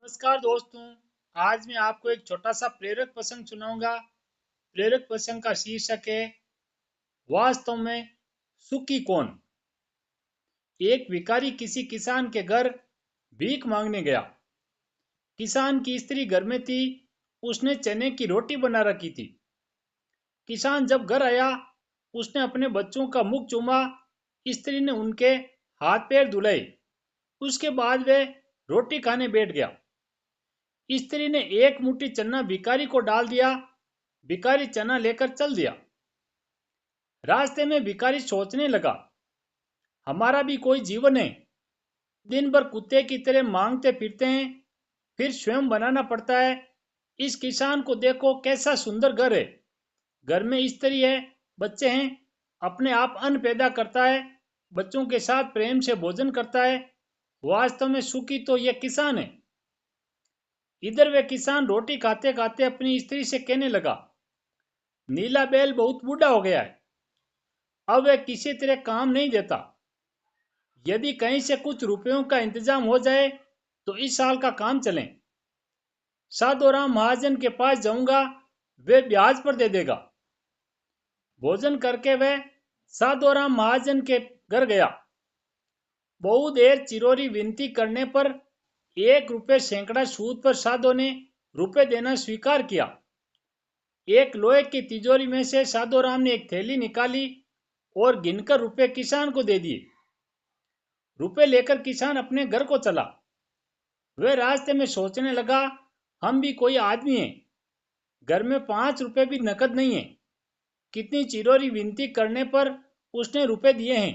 नमस्कार दोस्तों। आज मैं आपको एक छोटा सा प्रेरक प्रसंग सुनाऊंगा। प्रेरक प्रसंग का शीर्षक है वास्तव में सुखी कौन। एक भिखारी किसी किसान के घर भीख मांगने गया। किसान की स्त्री घर में थी। उसने चने की रोटी बना रखी थी। किसान जब घर आया, उसने अपने बच्चों का मुख चूमा। स्त्री ने उनके हाथ पैर धुलाए। उसके बाद वे रोटी खाने बैठ गया। स्त्री ने एक मुट्ठी चना भिखारी को डाल दिया। भिखारी चना लेकर चल दिया। रास्ते में भिखारी सोचने लगा, हमारा भी कोई जीवन है। दिन भर कुत्ते की तरह मांगते फिरते हैं, फिर स्वयं बनाना पड़ता है। इस किसान को देखो, कैसा सुंदर घर है। घर में स्त्री है, बच्चे हैं, अपने आप अन्न पैदा करता है, बच्चों के साथ प्रेम से भोजन करता है। वास्तव में सुखी तो यह किसान है। इधर वे किसान रोटी खाते खाते अपनी स्त्री से कहने लगा, नीला बैल बहुत बूढ़ा हो गया है। अब वह किसी तरह काम नहीं देता। यदि कहीं से कुछ रुपयों का इंतजाम हो जाए तो इस साल का काम चले। साधोराम महाजन के पास जाऊंगा, वे ब्याज पर दे देगा। भोजन करके वह साधोराम महाजन के घर गया। बहुत देर चिरोरी विनती करने पर 1 रुपये सैकड़ा सूद पर साधो ने रुपए देना स्वीकार किया। एक लोहे की तिजोरी में से साधोराम ने एक थैली निकाली और गिनकर रुपए किसान को दे दिए। रुपए लेकर किसान अपने घर को चला। वह रास्ते में सोचने लगा, हम भी कोई आदमी हैं। घर में 5 रुपए भी नकद नहीं है। कितनी चिरोरी विनती करने पर उसने रुपए दिए हैं।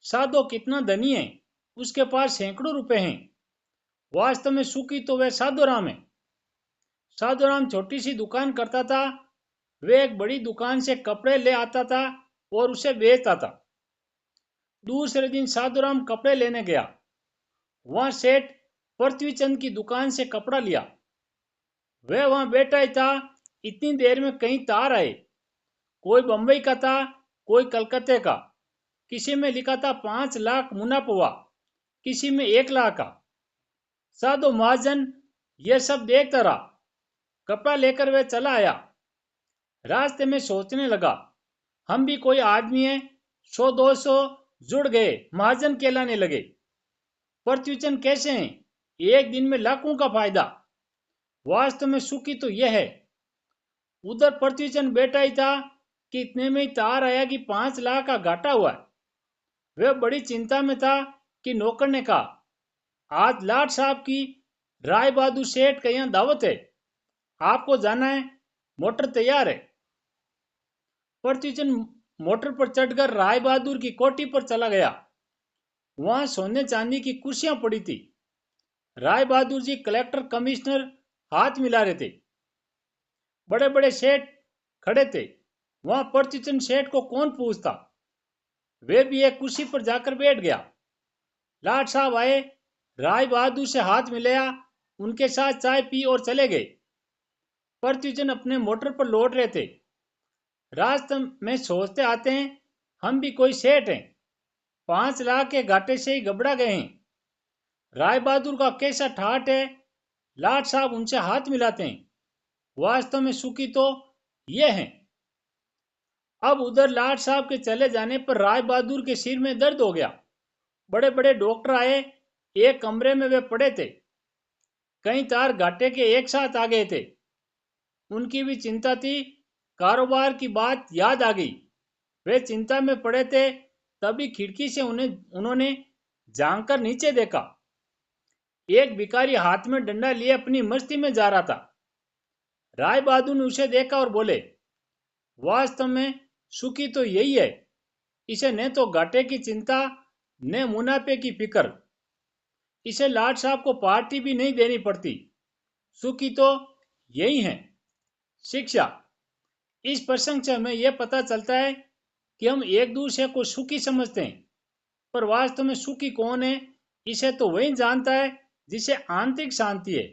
साधो कितना धनी है, उसके पास सैकड़ों रुपए हैं। वास्तव में सुखी तो वह साधोराम है। साधोराम छोटी सी दुकान करता था। वह एक बड़ी दुकान से कपड़े ले आता था और उसे बेचता था। दूसरे दिन साधुराम कपड़े लेने गया। वहां सेठ पृथ्वीचंद की दुकान से कपड़ा लिया। वह वहां बैठा ही था। इतनी देर में कई तार आए। कोई बंबई का था, कोई कलकत्ते का। किसी में लिखा था 5 लाख मुनाफा हुआ, किसी में 1 लाख का। साधु महाजन यह सब देखता रहा। कपड़ा लेकर वह चला आया। रास्ते में सोचने लगा, हम भी कोई आदमी है। 100-200 जुड़ गए, महाजन कहलाने लगे। पृथ्वीचंद कैसे हैं, एक दिन में लाखों का फायदा। वास्तव में सुखी तो यह है। उधर पृथ्वीचंद बैठा ही था कि इतने में ही तार आया कि 5 लाख का घाटा हुआ है। वह बड़ी चिंता में था कि नौकर ने कहा, आज लाट साहब की राय बहादुर सेठ के यहाँ दावत है, आपको जाना है, मोटर तैयार है। पृथ्वीचंद मोटर पर चढ़कर राय बहादुर की कोठी पर चला गया। वहां सोने चांदी की कुर्सियां पड़ी थी। राय बहादुर जी कलेक्टर कमिश्नर हाथ मिला रहे थे। बड़े बड़े सेठ खड़े थे। वहां पृथ्वीचंद सेठ को कौन पूछता। वे भी एक कुर्सी पर जाकर बैठ गया। लाट साहब आए, राय बहादुर से हाथ मिलाया, उनके साथ चाय पी और चले गए। पृथ्वीचंद अपने मोटर पर लौट रहे थे। रास्ते में सोचते आते हैं, हम भी कोई सेठ हैं, 5 लाख के घाटे से ही घबरा गए हैं। राय बहादुर का कैसा ठाठ है। लाट साहब उनसे हाथ मिलाते हैं। वास्तव में सुखी तो ये हैं। अब उधर लाट साहब के चले जाने पर राय बहादुर के सिर में दर्द हो गया। बड़े बड़े डॉक्टर आए। एक कमरे में वे पड़े थे। कई तार घाटे के एक साथ आ गए थे। उनकी भी चिंता थी। कारोबार की बात याद आ गई। वे चिंता में पड़े थे। तभी खिड़की से उन्होंने झांक कर नीचे देखा। एक भिखारी हाथ में डंडा लिए अपनी मस्ती में जा रहा था। राय बहादुर ने उसे देखा और बोले, वास्तव में सुखी तो यही है। इसे न तो घाटे की चिंता, न मुनाफे की फिक्र। इसे लाट साहब को पार्टी भी नहीं देनी पड़ती। सुखी तो यही है। शिक्षा। इस प्रसंग से हमें यह पता चलता है कि हम एक दूसरे को सुखी समझते हैं, पर वास्तव में सुखी कौन है, इसे तो वही जानता है जिसे आंतरिक शांति है,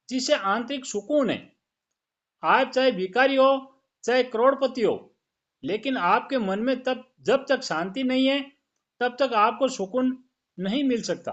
जिसे आंतरिक सुकून है। आप चाहे भिखारी हो, चाहे करोड़पति हो, लेकिन आपके मन में तब जब तक शांति नहीं है, तब तक आपको सुकून नहीं मिल सकता।